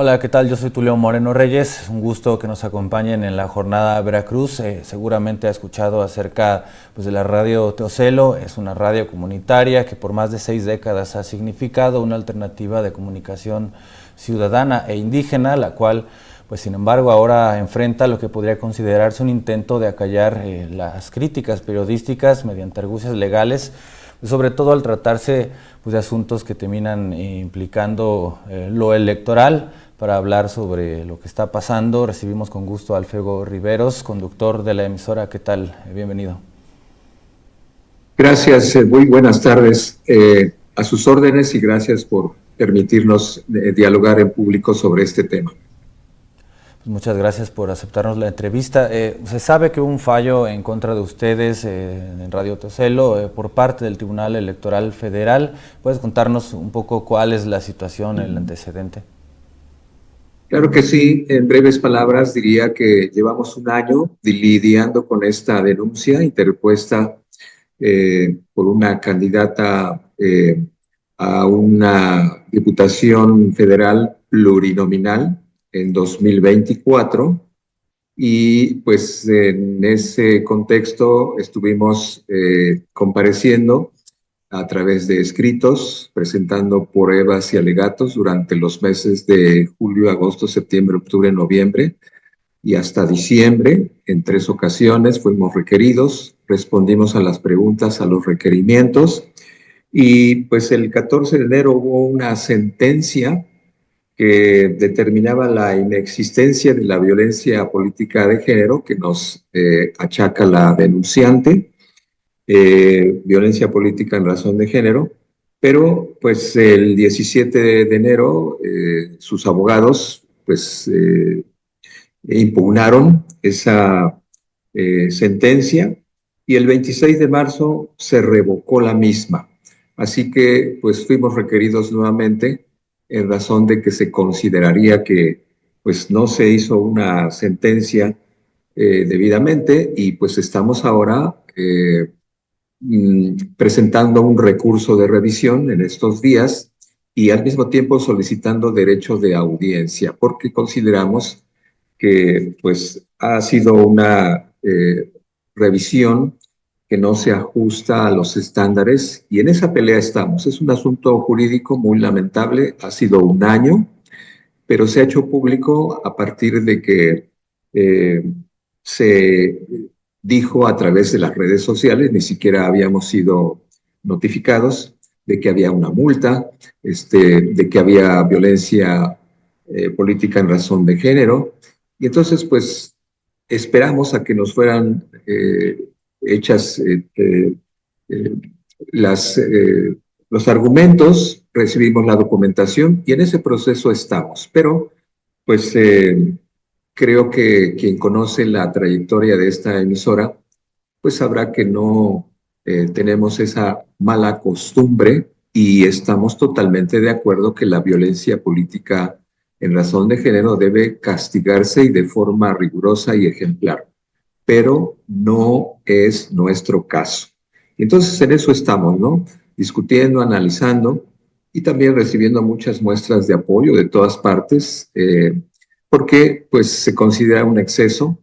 Hola, ¿qué tal? Yo soy Tulio Moreno Reyes. Es un gusto que nos acompañen en la jornada Veracruz. Seguramente ha escuchado acerca pues, de la radio Teocelo. Es una radio comunitaria que por más de 6 décadas ha significado una alternativa de comunicación ciudadana e indígena, la cual, pues sin embargo, ahora enfrenta lo que podría considerarse un intento de acallar las críticas periodísticas mediante argucias legales, sobre todo al tratarse pues, de asuntos que terminan implicando lo electoral. Para hablar sobre lo que está pasando, recibimos con gusto a Alfredo Riveros, conductor de la emisora. ¿Qué tal? Bienvenido. Gracias, muy buenas tardes. A sus órdenes y gracias por permitirnos dialogar en público sobre este tema. Pues muchas gracias por aceptarnos la entrevista. Se sabe que hubo un fallo en contra de ustedes en Radio Teocelo por parte del Tribunal Electoral Federal. ¿Puedes contarnos un poco cuál es la situación, el antecedente? Claro que sí, en breves palabras diría que llevamos un año lidiando con esta denuncia interpuesta por una candidata a una diputación federal plurinominal en 2024. Y pues en ese contexto estuvimos compareciendo a través de escritos, presentando pruebas y alegatos durante los meses de julio, agosto, septiembre, octubre, noviembre y hasta diciembre. En 3 ocasiones fuimos requeridos, respondimos a las preguntas, a los requerimientos, y pues el 14 de enero hubo una sentencia que determinaba la inexistencia de la violencia política de género que nos achaca la denunciante, violencia política en razón de género, pero pues el 17 de enero sus abogados pues impugnaron esa sentencia y el 26 de marzo se revocó la misma. Así que pues fuimos requeridos nuevamente en razón de que se consideraría que pues no se hizo una sentencia debidamente y pues estamos ahora presentando un recurso de revisión en estos días y al mismo tiempo solicitando derecho de audiencia porque consideramos que pues ha sido una revisión que no se ajusta a los estándares y en esa pelea estamos. Es un asunto jurídico muy lamentable, ha sido un año, pero se ha hecho público a partir de que eh, se dijo a través de las redes sociales, ni siquiera habíamos sido notificados de que había una multa, de que había violencia política en razón de género. Y entonces, pues, esperamos a que nos fueran hechas eh, las, los argumentos, recibimos la documentación y en ese proceso estamos. Pero, pues, creo que quien conoce la trayectoria de esta emisora, pues sabrá que no tenemos esa mala costumbre y estamos totalmente de acuerdo que la violencia política en razón de género debe castigarse y de forma rigurosa y ejemplar, pero no es nuestro caso. Entonces en eso estamos, ¿no? Discutiendo, analizando y también recibiendo muchas muestras de apoyo de todas partes, porque pues se considera un exceso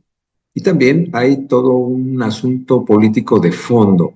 y también hay todo un asunto político de fondo.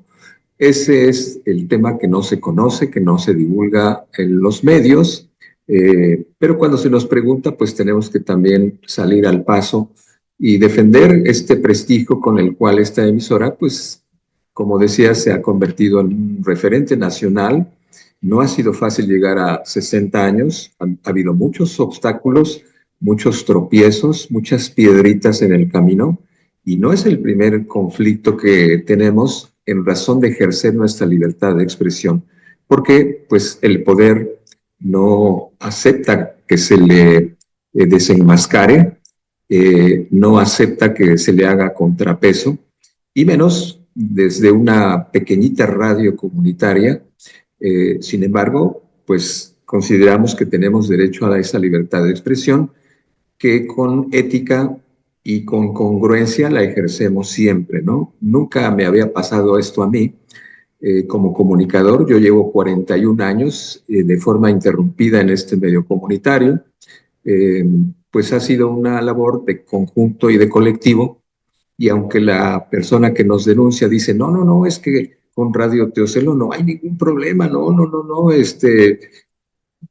Ese es el tema que no se conoce, que no se divulga en los medios, pero cuando se nos pregunta, pues tenemos que también salir al paso y defender este prestigio con el cual esta emisora, pues, como decía, se ha convertido en un referente nacional. No ha sido fácil llegar a 60 años, ha habido muchos obstáculos, muchos tropiezos, muchas piedritas en el camino, y no es el primer conflicto que tenemos en razón de ejercer nuestra libertad de expresión, porque pues el poder no acepta que se le desenmascare, no acepta que se le haga contrapeso, y menos desde una pequeñita radio comunitaria. Sin embargo, pues consideramos que tenemos derecho a esa libertad de expresión que con ética y con congruencia la ejercemos siempre, ¿no? Nunca me había pasado esto a mí. Como comunicador, yo llevo 41 años de forma interrumpida en este medio comunitario. eh, pues ha sido una labor de conjunto y de colectivo, y aunque la persona que nos denuncia dice, no, no, no, es que con Radio Teocelo no hay ningún problema, no, no, no, no,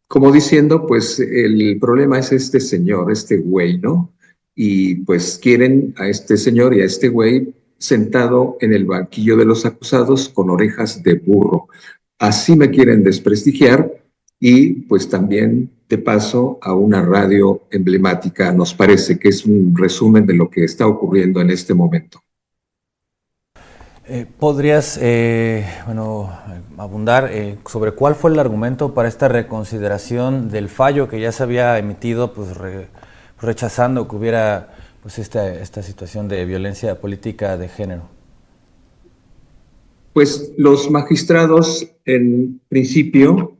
como diciendo, pues el problema es este señor, este güey, ¿no? Y pues quieren a este señor y a este güey sentado en el banquillo de los acusados con orejas de burro. Así me quieren desprestigiar y pues también de paso a una radio emblemática. Nos parece que es un resumen de lo que está ocurriendo en este momento. ¿Podrías abundar sobre cuál fue el argumento para esta reconsideración del fallo que ya se había emitido, pues rechazando que hubiera pues esta situación de violencia política de género? Pues los magistrados, en principio,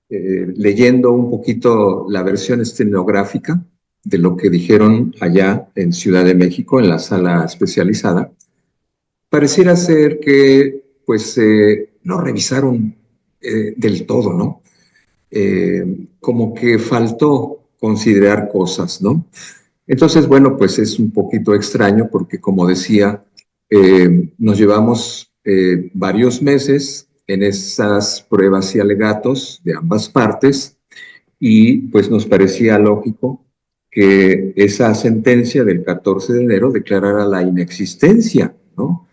leyendo un poquito la versión estenográfica de lo que dijeron allá en Ciudad de México, en la sala especializada, pareciera ser que pues no revisaron del todo, ¿no? Como que faltó considerar cosas, ¿no? Entonces, bueno, pues es un poquito extraño porque, como decía, nos llevamos varios meses en esas pruebas y alegatos de ambas partes y pues nos parecía lógico que esa sentencia del 14 de enero declarara la inexistencia, ¿no?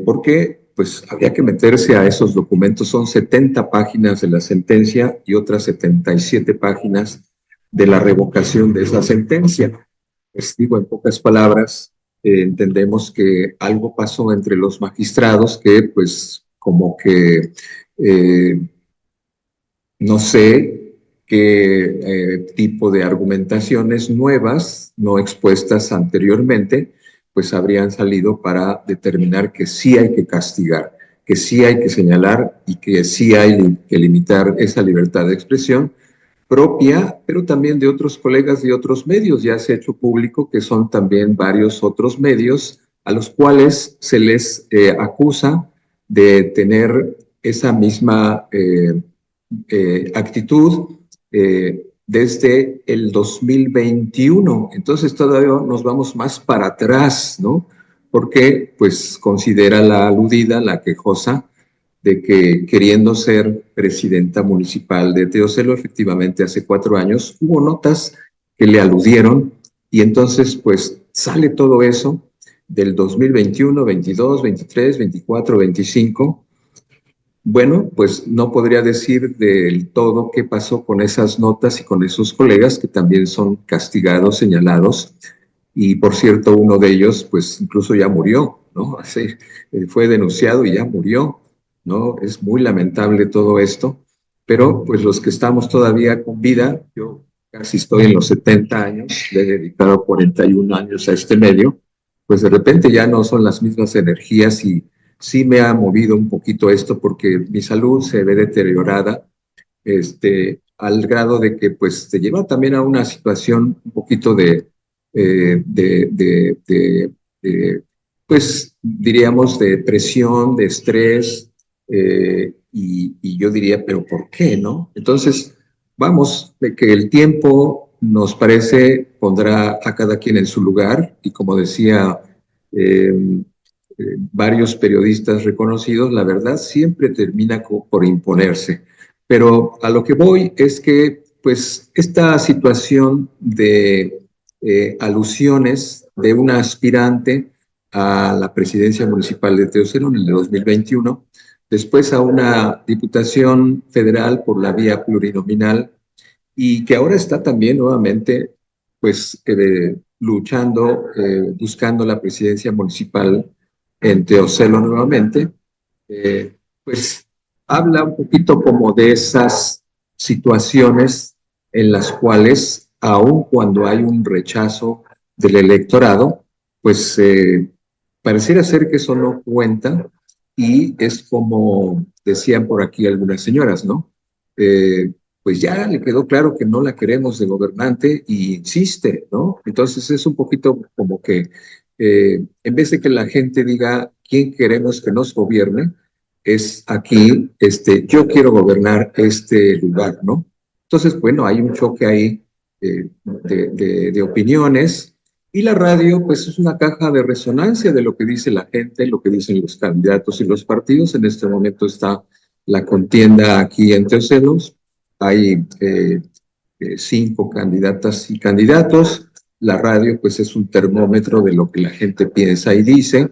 Porque pues había que meterse a esos documentos, son 70 páginas de la sentencia y otras 77 páginas de la revocación de esa sentencia. Pues digo, en pocas palabras, entendemos que algo pasó entre los magistrados que pues como que no sé qué tipo de argumentaciones nuevas, no expuestas anteriormente, pues habrían salido para determinar que sí hay que castigar, que sí hay que señalar y que sí hay que limitar esa libertad de expresión propia, pero también de otros colegas de otros medios. Ya se ha hecho público que son también varios otros medios a los cuales se les acusa de tener esa misma actitud desde el 2021. Entonces todavía nos vamos más para atrás, ¿no? Porque pues considera la aludida, la quejosa, de que queriendo ser presidenta municipal de Teocelo, efectivamente hace 4 años, hubo notas que le aludieron y entonces pues sale todo eso del 2021, 22, 23, 24, 25. Bueno, pues no podría decir del todo qué pasó con esas notas y con esos colegas que también son castigados, señalados, y por cierto, uno de ellos, pues incluso ya murió, ¿no? Así, fue denunciado y ya murió, ¿no? Es muy lamentable todo esto, pero pues los que estamos todavía con vida, yo casi estoy en los 70 años, le he dedicado 41 años a este medio, pues de repente ya no son las mismas energías y sí me ha movido un poquito esto porque mi salud se ve deteriorada, al grado de que pues te lleva también a una situación un poquito eh, de, de, de, de, pues diríamos de presión, de estrés, y yo diría, pero ¿por qué, no? Entonces, vamos, de que el tiempo nos parece pondrá a cada quien en su lugar y como decía varios periodistas reconocidos, la verdad siempre termina por imponerse. Pero a lo que voy es que, pues, esta situación de alusiones de una aspirante a la presidencia municipal de Teocelo en el 2021, después a una diputación federal por la vía plurinominal y que ahora está también nuevamente, pues, luchando, buscando la presidencia municipal en Teocelo nuevamente, pues habla un poquito como de esas situaciones en las cuales, aun cuando hay un rechazo del electorado, pues pareciera ser que eso no cuenta y es como decían por aquí algunas señoras, ¿no? Eh, pues ya le quedó claro que no la queremos de gobernante y insiste, ¿no? Entonces es un poquito como que en vez de que la gente diga quién queremos que nos gobierne, es aquí, yo quiero gobernar este lugar, ¿no? Entonces, bueno, hay un choque ahí de opiniones, y la radio, pues, es una caja de resonancia de lo que dice la gente, lo que dicen los candidatos y los partidos. En este momento está la contienda aquí en Teocelos. Hay 5 candidatas y candidatos. La radio, pues, es un termómetro de lo que la gente piensa y dice.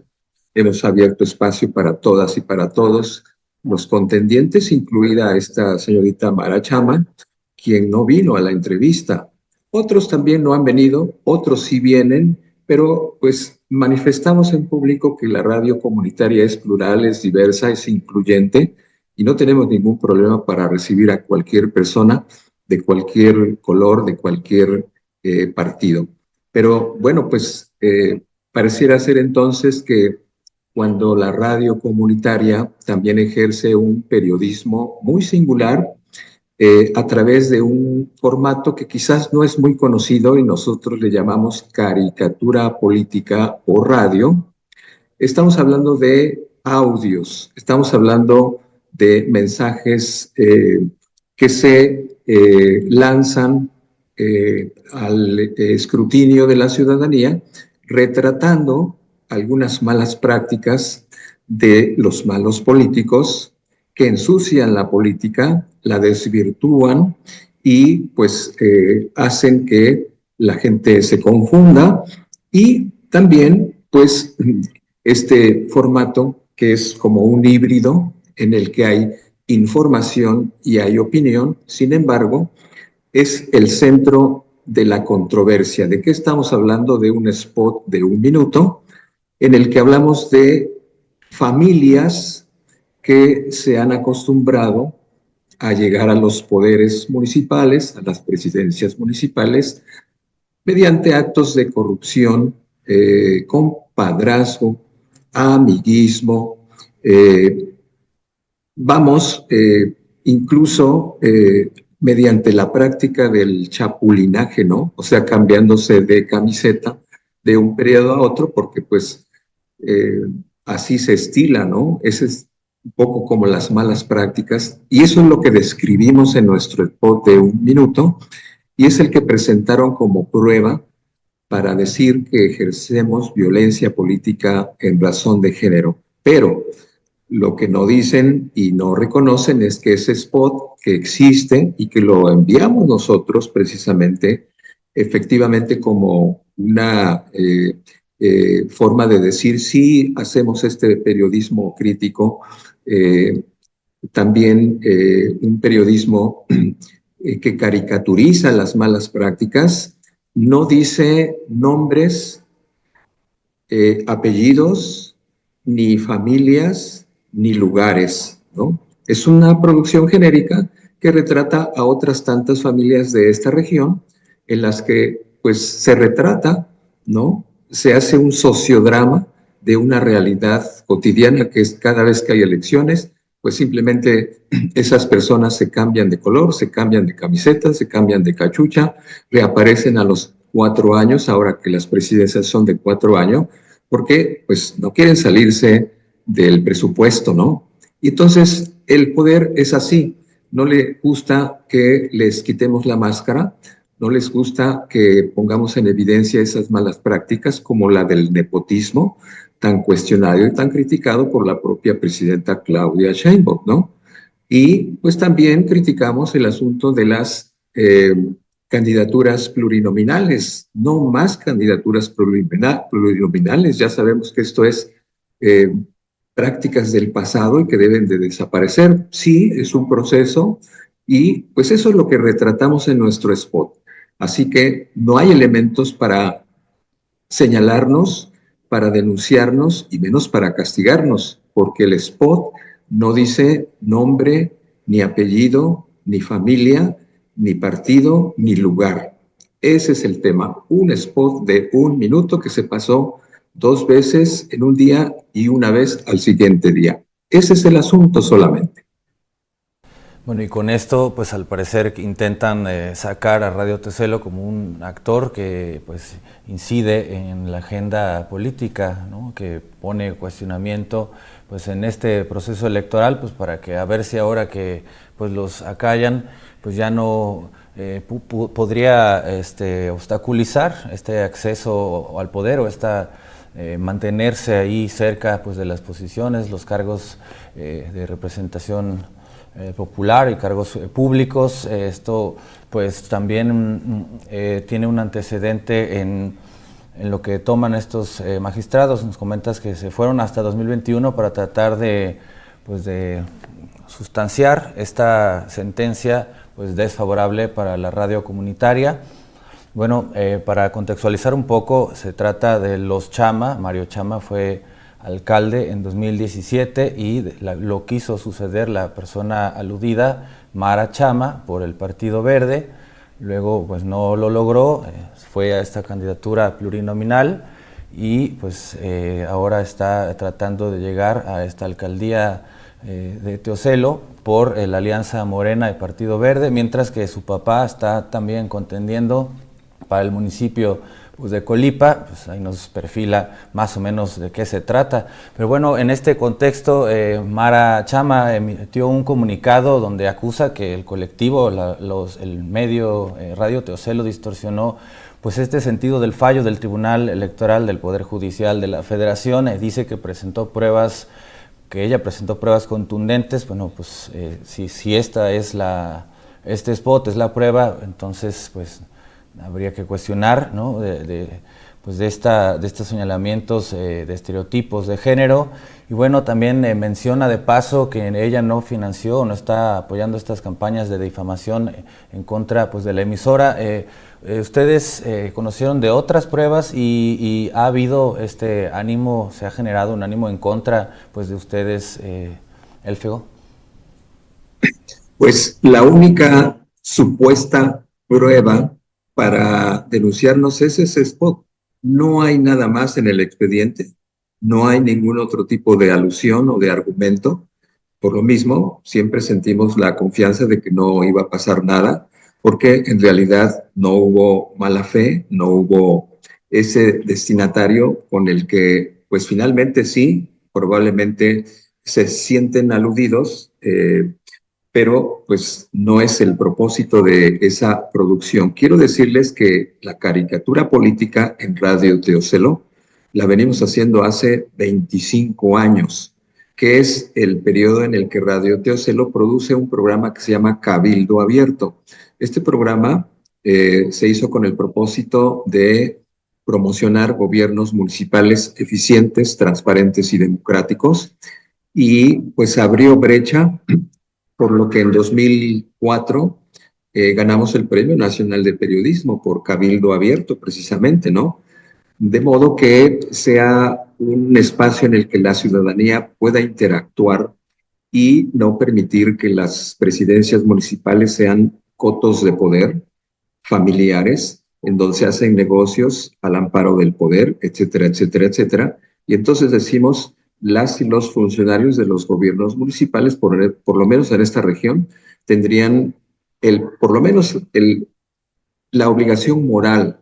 Hemos abierto espacio para todas y para todos los contendientes, incluida esta señorita Mara Chama, quien no vino a la entrevista. Otros también no han venido, otros sí vienen, pero pues manifestamos en público que la radio comunitaria es plural, es diversa, es incluyente, y no tenemos ningún problema para recibir a cualquier persona de cualquier color, de cualquier partido. Pero bueno, pues pareciera ser entonces que cuando la radio comunitaria también ejerce un periodismo muy singular, a través de un formato que quizás no es muy conocido y nosotros le llamamos caricatura política o radio. Estamos hablando de audios, estamos hablando de mensajes que se lanzan al escrutinio de la ciudadanía, retratando algunas malas prácticas de los malos políticos que ensucian la política, la desvirtúan y pues hacen que la gente se confunda, y también pues este formato que es como un híbrido en el que hay información y hay opinión. Sin embargo, es el centro de la controversia. ¿De qué estamos hablando? De un spot de 1 minuto en el que hablamos de familias que se han acostumbrado a llegar a los poderes municipales, a las presidencias municipales, mediante actos de corrupción, compadrazgo, amiguismo. Vamos, incluso mediante la práctica del chapulinaje, ¿no? O sea, cambiándose de camiseta de un periodo a otro, porque pues así se estila, ¿no? Ese es un poco como las malas prácticas, y eso es lo que describimos en nuestro spot de 1 minuto, y es el que presentaron como prueba para decir que ejercemos violencia política en razón de género. Pero lo que no dicen y no reconocen es que ese spot que existe y que lo enviamos nosotros precisamente, efectivamente, como una forma de decir, sí, hacemos este periodismo crítico, también un periodismo que caricaturiza las malas prácticas, no dice nombres, apellidos, ni familias, ni lugares, ¿no? Es una producción genérica que retrata a otras tantas familias de esta región, en las que pues se retrata, ¿no? Se hace un sociodrama de una realidad cotidiana, que es cada vez que hay elecciones, pues simplemente esas personas se cambian de color, se cambian de camiseta, se cambian de cachucha, reaparecen a los 4 años, ahora que las presidencias son de 4 años, porque pues no quieren salirse del presupuesto, ¿no? Y entonces el poder es así, no le gusta que les quitemos la máscara, no les gusta que pongamos en evidencia esas malas prácticas como la del nepotismo, tan cuestionado y tan criticado por la propia presidenta Claudia Sheinbaum, ¿no? Y pues también criticamos el asunto de las candidaturas plurinominales, no más candidaturas plurinominales. Ya sabemos que esto es prácticas del pasado y que deben de desaparecer. Sí, es un proceso, y pues eso es lo que retratamos en nuestro spot. Así que no hay elementos para señalarnos, para denunciarnos y menos para castigarnos, porque el spot no dice nombre, ni apellido, ni familia, ni partido, ni lugar. Ese es el tema. Un spot de 1 minuto que se pasó 2 veces en un día y una vez al siguiente día. Ese es el asunto solamente. Bueno, y con esto, pues al parecer intentan sacar a Radio Tecelo como un actor que pues incide en la agenda política, ¿no? Que pone cuestionamiento pues en este proceso electoral, pues para que a ver si ahora que pues los acallan, pues ya no podría obstaculizar este acceso al poder o mantenerse ahí cerca pues de las posiciones, los cargos de representación popular y cargos públicos. Esto pues también tiene un antecedente en lo que toman estos magistrados. Nos comentas que se fueron hasta 2021 para tratar de sustanciar esta sentencia pues desfavorable para la radio comunitaria. Bueno, para contextualizar un poco, se trata de los Chama. Mario Chama fue alcalde en 2017 y lo quiso suceder la persona aludida, Mara Chama, por el Partido Verde. Luego pues no lo logró, fue a esta candidatura plurinominal y pues ahora está tratando de llegar a esta alcaldía de Teocelo por la Alianza Morena y Partido Verde, mientras que su papá está también contendiendo para el municipio pues, de Colipa. Pues ahí nos perfila más o menos de qué se trata. Pero bueno, en este contexto, Mara Chama emitió un comunicado donde acusa que el colectivo, el medio Radio Teocelo distorsionó pues este sentido del fallo del Tribunal Electoral del Poder Judicial de la Federación. Dice que ella presentó pruebas contundentes. Bueno, pues si este spot es la prueba, entonces pues habría que cuestionar, ¿no? de estos señalamientos de estereotipos de género. Y bueno, también menciona de paso que ella no financió, no está apoyando estas campañas de difamación en contra pues, de la emisora. ¿Ustedes conocieron de otras pruebas y ha habido se ha generado un ánimo en contra pues, de ustedes, Elfego? Pues la única supuesta prueba para denunciarnos es ese spot. No hay nada más en el expediente, no hay ningún otro tipo de alusión o de argumento. Por lo mismo, siempre sentimos la confianza de que no iba a pasar nada, porque en realidad no hubo mala fe, no hubo ese destinatario con el que, pues finalmente sí, probablemente se sienten aludidos, pero pues no es el propósito de esa producción. Quiero decirles que la caricatura política en Radio Teocelo la venimos haciendo hace 25 años, que es el periodo en el que Radio Teocelo produce un programa que se llama Cabildo Abierto. Este programa se hizo con el propósito de promocionar gobiernos municipales eficientes, transparentes y democráticos, y pues abrió brecha, por lo que en 2004 ganamos el Premio Nacional de Periodismo por Cabildo Abierto, precisamente, ¿no? De modo que sea un espacio en el que la ciudadanía pueda interactuar y no permitir que las presidencias municipales sean cotos de poder familiares, en donde se hacen negocios al amparo del poder, etcétera, etcétera, etcétera. Y entonces decimos, las y los funcionarios de los gobiernos municipales, por lo menos en esta región, tendrían por lo menos la obligación moral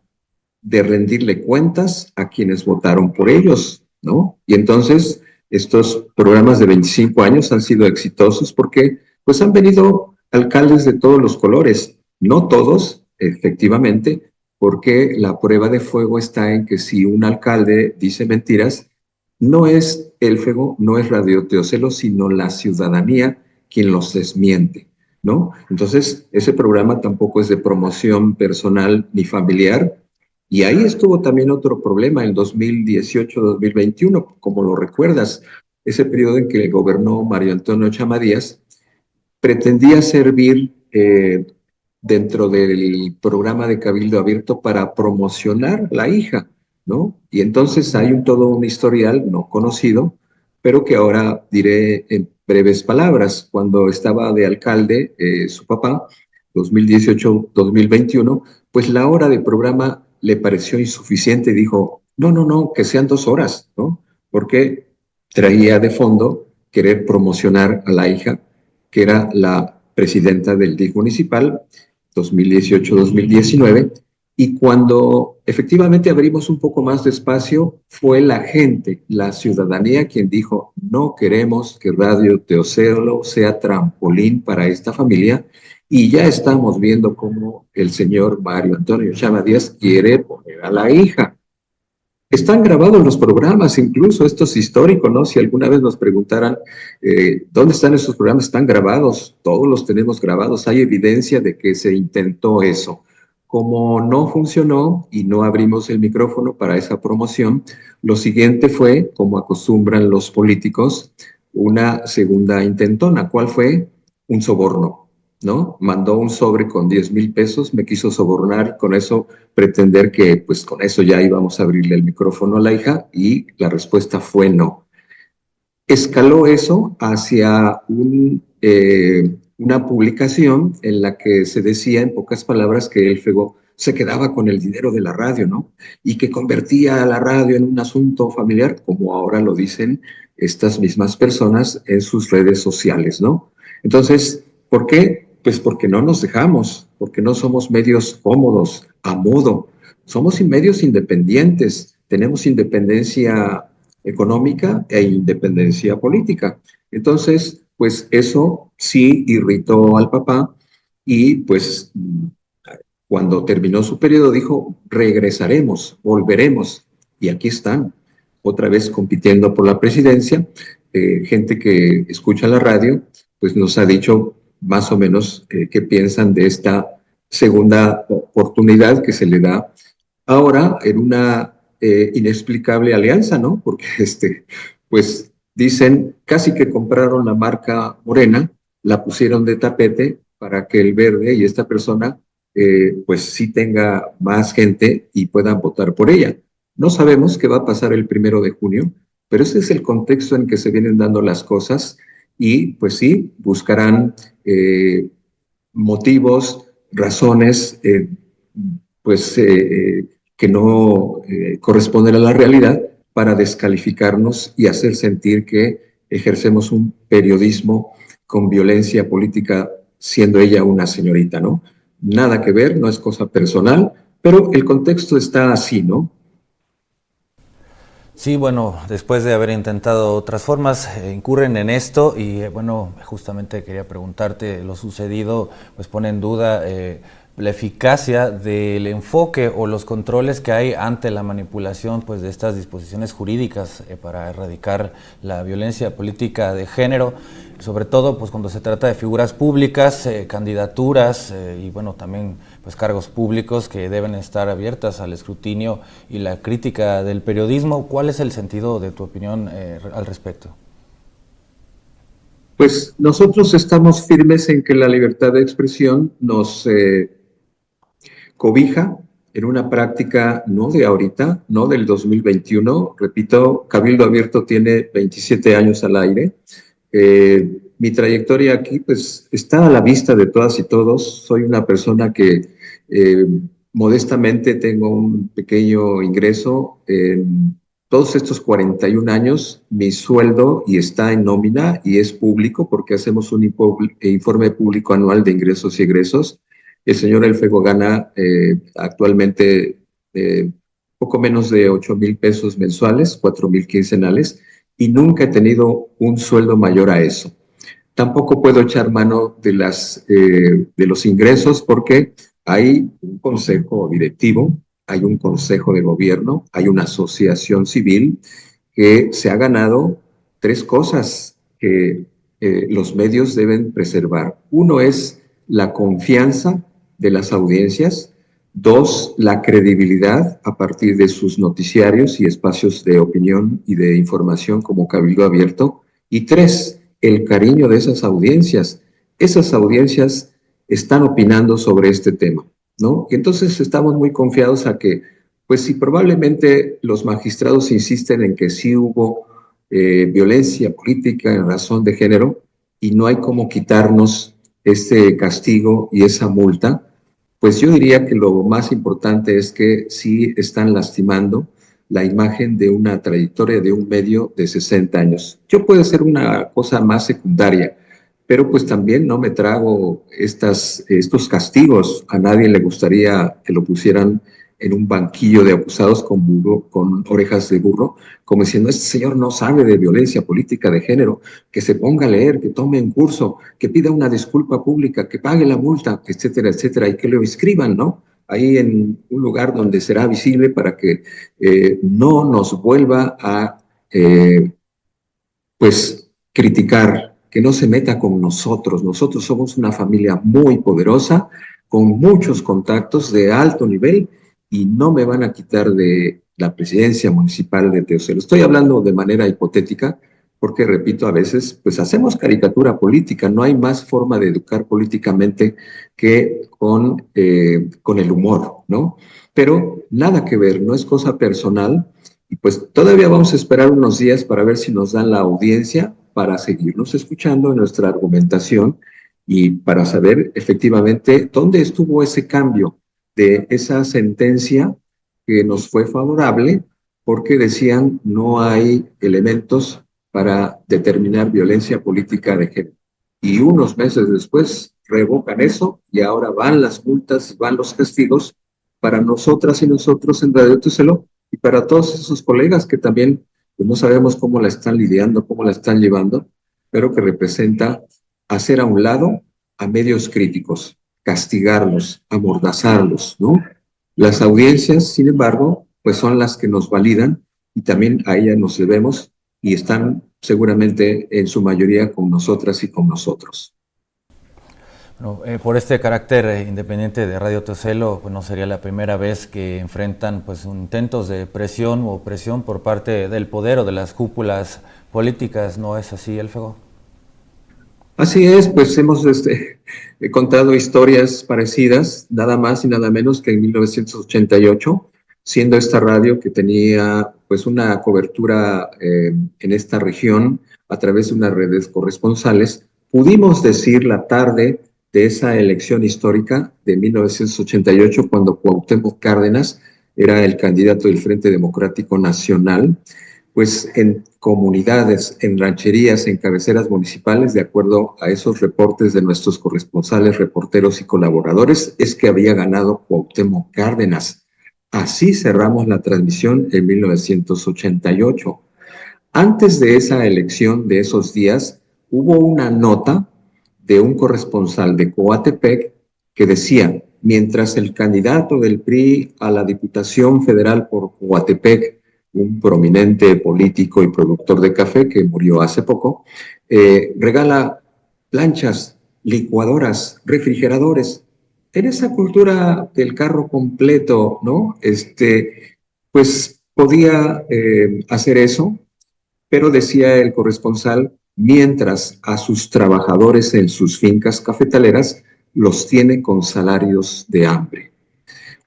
de rendirle cuentas a quienes votaron por ellos, ¿no? Y entonces estos programas de 25 años han sido exitosos porque pues han venido alcaldes de todos los colores, no todos, efectivamente, porque la prueba de fuego está en que si un alcalde dice mentiras, no es Elfego, no es Radio Teocelo, sino la ciudadanía quien los desmiente, ¿no? Entonces, ese programa tampoco es de promoción personal ni familiar. Y ahí estuvo también otro problema en 2018-2021, como lo recuerdas, ese periodo en que gobernó Mario Antonio Chama Díaz, pretendía servir dentro del programa de Cabildo Abierto para promocionar la hija, ¿no? Y entonces hay todo un historial no conocido, pero que ahora diré en breves palabras. Cuando estaba de alcalde su papá, 2018-2021, pues la hora de programa le pareció insuficiente y dijo, no, no, no, que sean 2 horas, ¿no? Porque traía de fondo querer promocionar a la hija, que era la presidenta del DIF municipal, 2018-2019, y cuando efectivamente abrimos un poco más de espacio, fue la gente, la ciudadanía quien dijo, no queremos que Radio Teocelo sea trampolín para esta familia, y ya estamos viendo cómo el señor Mario Antonio Chama Díaz quiere poner a la hija. Están grabados los programas, incluso esto es histórico, ¿no? Si alguna vez nos preguntaran dónde están esos programas, están grabados, todos los tenemos grabados, hay evidencia de que se intentó eso. Como no funcionó y no abrimos el micrófono para esa promoción, lo siguiente fue, como acostumbran los políticos, una segunda intentona. ¿Cuál fue? Un soborno, ¿no? Mandó un sobre con 10,000 pesos, me quiso sobornar, con eso pretender que pues con eso ya íbamos a abrirle el micrófono a la hija, y la respuesta fue no. Escaló eso hacia una publicación en la que se decía en pocas palabras que el Fego se quedaba con el dinero de la radio, ¿no? Y que convertía a la radio en un asunto familiar, como ahora lo dicen estas mismas personas en sus redes sociales, ¿no? Entonces, ¿por qué? Pues porque no nos dejamos, porque no somos medios cómodos, a modo. Somos medios independientes, tenemos independencia económica e independencia política. Entonces, pues eso sí irritó al papá, y pues cuando terminó su periodo dijo, regresaremos, volveremos, y aquí están, otra vez compitiendo por la presidencia. Gente que escucha la radio, pues nos ha dicho más o menos qué piensan de esta segunda oportunidad que se le da ahora en una inexplicable alianza, ¿no? Porque pues dicen, casi que compraron la marca Morena, la pusieron de tapete para que el verde y esta persona pues sí tenga más gente y puedan votar por ella. No sabemos qué va a pasar el 1 de junio, pero ese es el contexto en que se vienen dando las cosas, y pues sí, buscarán motivos, razones, pues que no corresponden a la realidad, para descalificarnos y hacer sentir que ejercemos un periodismo con violencia política, siendo ella una señorita, ¿no? Nada que ver, no es cosa personal, pero el contexto está así, ¿no? Sí, bueno, después de haber intentado otras formas, incurren en esto y bueno, justamente quería preguntarte, lo sucedido pues pone en duda la eficacia del enfoque o los controles que hay ante la manipulación pues de estas disposiciones jurídicas para erradicar la violencia política de género, sobre todo pues cuando se trata de figuras públicas, candidaturas y bueno, también pues cargos públicos que deben estar abiertas al escrutinio y la crítica del periodismo. ¿Cuál es el sentido de tu opinión al respecto? Pues nosotros estamos firmes en que la libertad de expresión nos cobija en una práctica no de ahorita, no del 2021. Repito, Cabildo Abierto tiene 27 años al aire. Mi trayectoria aquí pues está a la vista de todas y todos. Soy una persona que modestamente tengo un pequeño ingreso. En todos estos 41 años, mi sueldo y está en nómina y es público porque hacemos un informe público anual de ingresos y egresos. El señor El Fego gana actualmente poco menos de 8,000 pesos mensuales, 4,000 quincenales, y nunca he tenido un sueldo mayor a eso. Tampoco puedo echar mano de los ingresos porque hay un consejo directivo, hay un consejo de gobierno, hay una asociación civil que se ha ganado tres cosas que los medios deben preservar. Uno es la confianza de las audiencias. Dos, la credibilidad a partir de sus noticiarios y espacios de opinión y de información como Cabildo Abierto. Y tres, el cariño de esas audiencias. Esas audiencias están opinando sobre este tema, ¿no? Y entonces estamos muy confiados a que, pues si probablemente los magistrados insisten en que sí hubo violencia política en razón de género y no hay cómo quitarnos este castigo y esa multa, pues yo diría que lo más importante es que sí están lastimando la imagen de una trayectoria de un medio de 60 años. Yo puedo ser una cosa más secundaria, pero pues también no me trago estos castigos. A nadie le gustaría que lo pusieran en un banquillo de acusados con orejas de burro, como diciendo, este señor no sabe de violencia política de género, que se ponga a leer, que tome un curso, que pida una disculpa pública, que pague la multa, etcétera, etcétera, y que lo inscriban, ¿no? Ahí en un lugar donde será visible para que no nos vuelva a, pues, criticar, que no se meta con nosotros. Nosotros somos una familia muy poderosa, con muchos contactos de alto nivel, y no me van a quitar de la presidencia municipal de Teocelo. Estoy hablando de manera hipotética, porque, repito, a veces pues hacemos caricatura política. No hay más forma de educar políticamente que con el humor, ¿no? Pero nada que ver, no es cosa personal, y pues todavía vamos a esperar unos días para ver si nos dan la audiencia para seguirnos escuchando en nuestra argumentación y para saber efectivamente dónde estuvo ese cambio de esa sentencia que nos fue favorable, porque decían no hay elementos para determinar violencia política de género. Y unos meses después revocan eso y ahora van las multas, van los castigos para nosotras y nosotros en Radio Tucelo y para todos esos colegas que también pues, no sabemos cómo la están lidiando, cómo la están llevando, pero que representa hacer a un lado a medios críticos, castigarlos, amordazarlos, ¿no? Las audiencias, sin embargo, pues son las que nos validan y también a ellas nos debemos y están seguramente en su mayoría con nosotras y con nosotros. Bueno, por este carácter independiente de Radio Tocelo, pues no sería la primera vez que enfrentan pues intentos de presión o opresión por parte del poder o de las cúpulas políticas, ¿no es así, Elfego? Así es, pues hemos contado historias parecidas, nada más y nada menos que en 1988, siendo esta radio que tenía pues una cobertura en esta región a través de unas redes corresponsales, pudimos decir la tarde de esa elección histórica de 1988, cuando Cuauhtémoc Cárdenas era el candidato del Frente Democrático Nacional, pues en comunidades, en rancherías, en cabeceras municipales, de acuerdo a esos reportes de nuestros corresponsales, reporteros y colaboradores, es que había ganado Cuauhtémoc Cárdenas. Así cerramos la transmisión en 1988. Antes de esa elección, de esos días, hubo una nota de un corresponsal de Coatepec que decía, mientras el candidato del PRI a la Diputación Federal por Coatepec, un prominente político y productor de café que murió hace poco, regala planchas, licuadoras, refrigeradores. En esa cultura del carro completo, ¿no? Pues podía hacer eso, pero decía el corresponsal, mientras a sus trabajadores en sus fincas cafetaleras los tiene con salarios de hambre.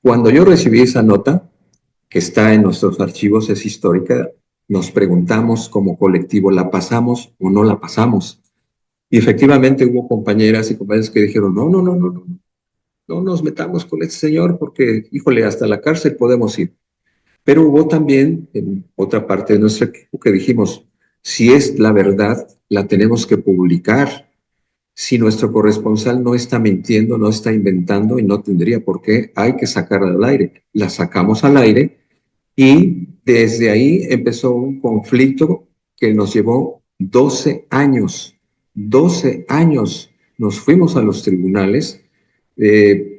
Cuando yo recibí esa nota, que está en nuestros archivos, es histórica, nos preguntamos como colectivo, ¿la pasamos o no la pasamos? Y efectivamente hubo compañeras y compañeros que dijeron, no, no, no, no, no, no nos metamos con este señor porque, híjole, hasta la cárcel podemos ir. Pero hubo también en otra parte de nuestro equipo que dijimos, si es la verdad, la tenemos que publicar. Si nuestro corresponsal no está mintiendo, no está inventando y no tendría por qué, hay que sacarla al aire. La sacamos al aire y desde ahí empezó un conflicto que nos llevó 12 años. 12 años nos fuimos a los tribunales.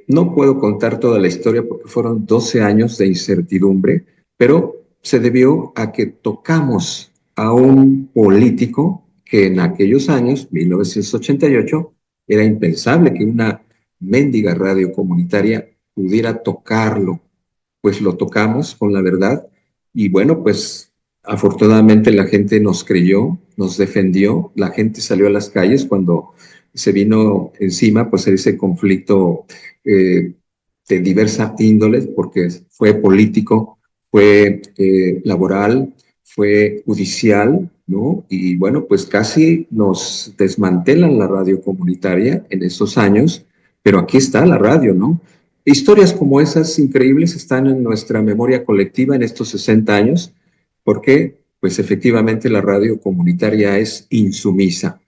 No puedo contar toda la historia porque fueron 12 años de incertidumbre, pero se debió a que tocamos a un político que en aquellos años, 1988, era impensable que una mendiga radio comunitaria pudiera tocarlo. Pues lo tocamos con la verdad y bueno, pues afortunadamente la gente nos creyó, nos defendió, la gente salió a las calles cuando se vino encima pues ese conflicto de diversa índole, porque fue político, fue laboral, fue judicial, ¿no? Y bueno, pues casi nos desmantelan la radio comunitaria en esos años, pero aquí está la radio, ¿no? Historias como esas increíbles están en nuestra memoria colectiva en estos 60 años, porque pues efectivamente la radio comunitaria es insumisa.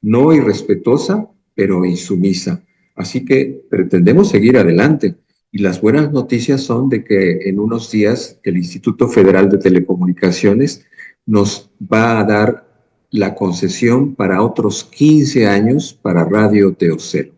no irrespetuosa, pero insumisa. Así que pretendemos seguir adelante. Y las buenas noticias son de que en unos días el Instituto Federal de Telecomunicaciones nos va a dar la concesión para otros 15 años para Radio Teocelo.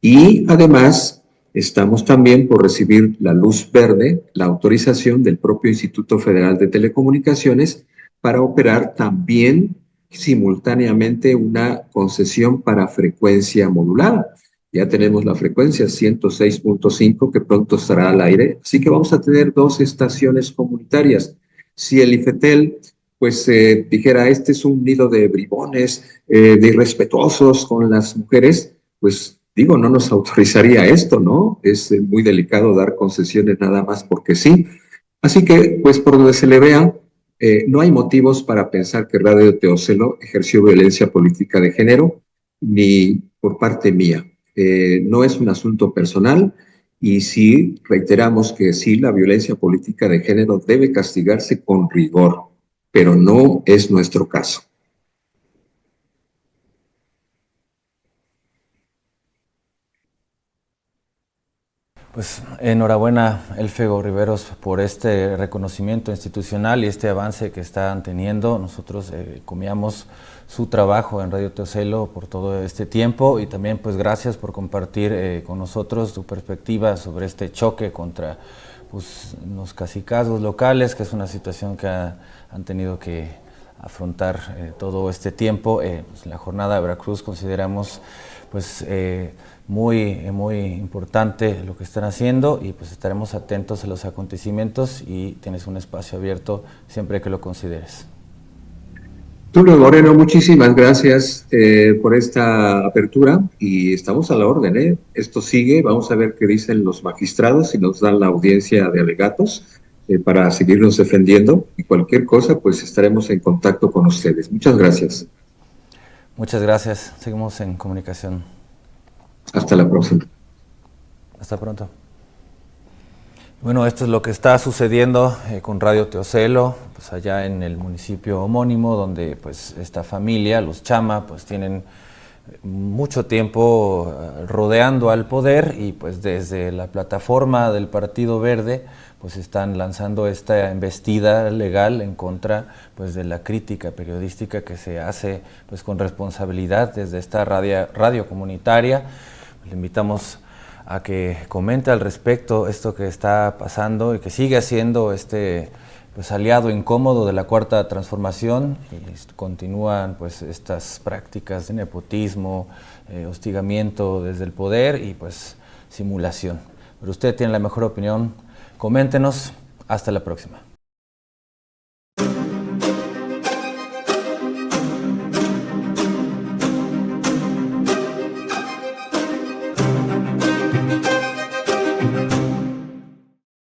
Y además estamos también por recibir la luz verde, la autorización del propio Instituto Federal de Telecomunicaciones para operar también simultáneamente una concesión para frecuencia modulada. Ya tenemos la frecuencia 106.5 que pronto estará al aire, así que vamos a tener dos estaciones comunitarias. Si el IFETEL pues dijera, este es un nido de bribones, de irrespetuosos con las mujeres, pues digo, no nos autorizaría esto, ¿no? Es muy delicado dar concesiones nada más porque sí. Así que, pues por donde se le vea, no hay motivos para pensar que Radio Teocelo ejerció violencia política de género, ni por parte mía. No es un asunto personal y sí reiteramos que sí, la violencia política de género debe castigarse con rigor, pero no es nuestro caso. Pues enhorabuena, Elfego Riveros, por este reconocimiento institucional y este avance que están teniendo. Nosotros comíamos su trabajo en Radio Teocelo por todo este tiempo y también pues gracias por compartir con nosotros tu perspectiva sobre este choque contra pues, los cacicazgos locales, que es una situación que han tenido que afrontar todo este tiempo. Pues, la jornada de Veracruz consideramos pues muy importante lo que están haciendo y pues estaremos atentos a los acontecimientos y tienes un espacio abierto siempre que lo consideres. Tulio Moreno, muchísimas gracias por esta apertura y estamos a la orden, ¿eh? Esto sigue, vamos a ver qué dicen los magistrados y nos dan la audiencia de alegatos para seguirnos defendiendo y cualquier cosa, pues estaremos en contacto con ustedes. Muchas gracias. Muchas gracias, seguimos en comunicación. Hasta la próxima. Hasta pronto. Bueno, esto es lo que está sucediendo con Radio Teocelo, pues allá en el municipio homónimo, donde pues esta familia, los Chama, pues tienen mucho tiempo rodeando al poder y pues desde la plataforma del Partido Verde pues están lanzando esta embestida legal en contra pues de la crítica periodística que se hace pues con responsabilidad desde esta radio comunitaria. Le invitamos a que comente al respecto esto que está pasando y que sigue siendo este pues aliado incómodo de la Cuarta Transformación y continúan pues estas prácticas de nepotismo, hostigamiento desde el poder y pues simulación. Pero usted tiene la mejor opinión, coméntenos, hasta la próxima.